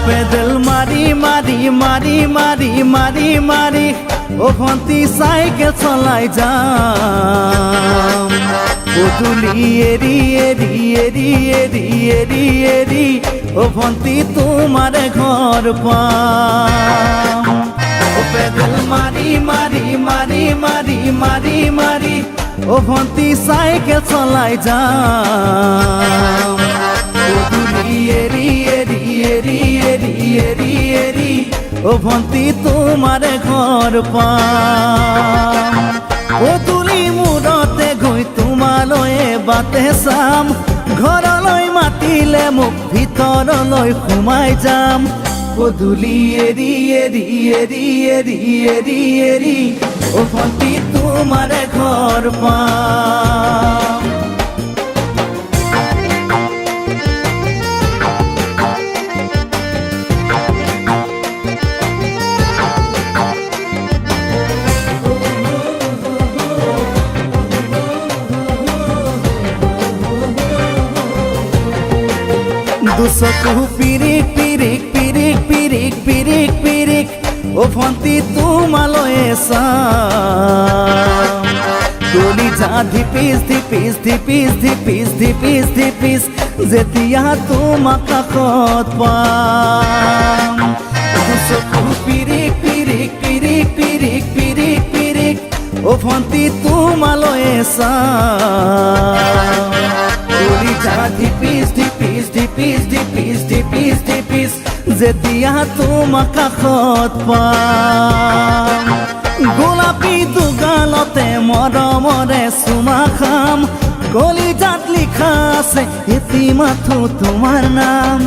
Pedal মারি মারি মারি মারি মারি মারি ও ভন্তি সাইকেল চলাই যাম পদূলি এরি এরি এরি এরি এরি এরি ও ভন্তি তোমার ঘর পাম ও পেডেল মারি মারি মারি মারি মারি মারি ও ভন্তি সাইকেল চলাই যাম পদূলি এরি এরি এরি এরি এরি এরি ও ভন্তি তোমার ঘর পাম পদূলি মূৰতে গৈ তোমালৈয়ে বাটে চাম ঘৰলৈ মাতিলে মোক ভিতৰলৈ সোমাই যাম পদূলি এৰি এৰি এৰি এৰি এৰি এৰি ও ভন্তি তোমার ঘর পাম দুচকু পিৰিক পিৰিক পিৰিক পিৰিক পিৰিক পিৰিক ও ভন্তি তোমালৈয়ে চাম কলিজা ধিপিস ধিপিস ধিপিস ধিপিস ধিপিস ধিপিস যেতিয়া তোমাক কাষত পাম দুচকু পিৰিক পিৰিক পিৰিক পিৰিক পিৰিক পিৰিক ও ভন্তি তোমালৈয়ে চাম কলিজা ধিপিস ধিপিস ধিপিস ধিপিস ধিপিস ধিপিস যেতিয়া তোমাক কাষত পাম গোলাপী দুগালতে মৰমৰে চুমা খাম কলিজাত লিখা আছে এটি মাথো তোমাৰ নাম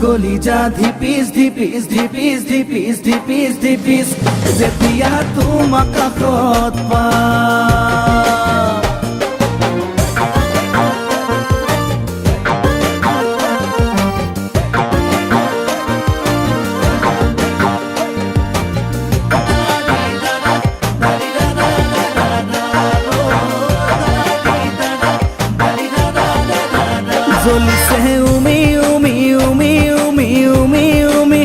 কলিজা ধিপিস ধিপিস ধিপিস ধিপিস ধিপিস ধিপিস যেতিয়া তোমাক কাষত পাম জ্বলিছে উমি উমি উমি উমি উমি উমি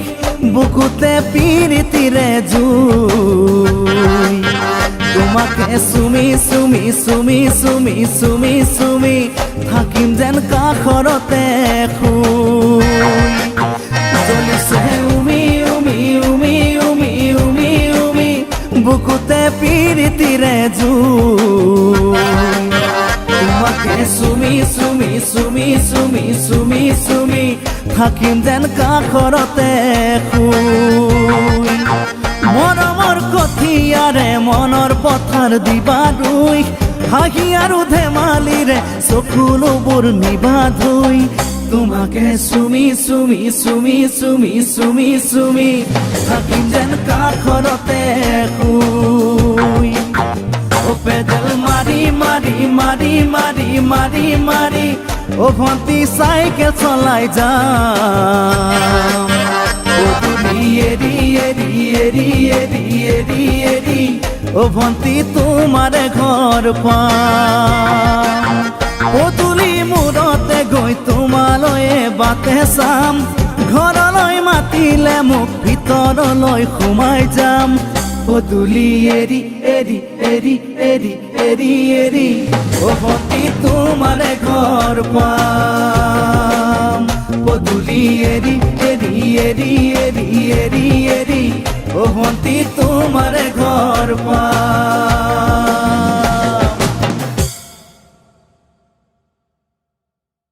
বুকুতে পিৰিতিৰে জুই তোমাকে চুমি চুমি চুমি চুমি চুমি চুমি থাকিম যেন কাষৰতে শুই জ্বলিছে উমি উমি উমি উমি উমি উমি বুকুতে পিৰিতিৰে জুই তোমাকে চুমি চুমি চুমি চুমি চুমি চুমি থাকিম যেন কাষৰতে শুই মৰমৰ কঠিয়াৰে মনৰ পথাৰ দিবা ৰুই হাঁহি আৰু ধেমালিৰে চকুলোবোৰ নিবা ধুই তোমাকে চুমি চুমি চুমি চুমি চুমি চুমি থাকিম যেন কাষৰতে শুই ও পেডেল মারি মারি মারি মারি মারি মারি ও ভন্তি সাইকেল চলাই যাম পদূলি এরি এরি এরি এরি এরি এরি ও ভন্তি তোমার ঘর পাম পদূলি মূৰতে গৈ তোমালৈয়ে বাটে চাম ঘৰলৈ মাতিলে মোক ভিতৰলৈ সোমাই যাম পদূলি এরি এরি এরি এরি এরি এরি ও ভন্তি তোমার ঘর পাম পদূলি এরি এরি এরি এরি এরি এরি ও ভন্তি তোমার ঘর পাম।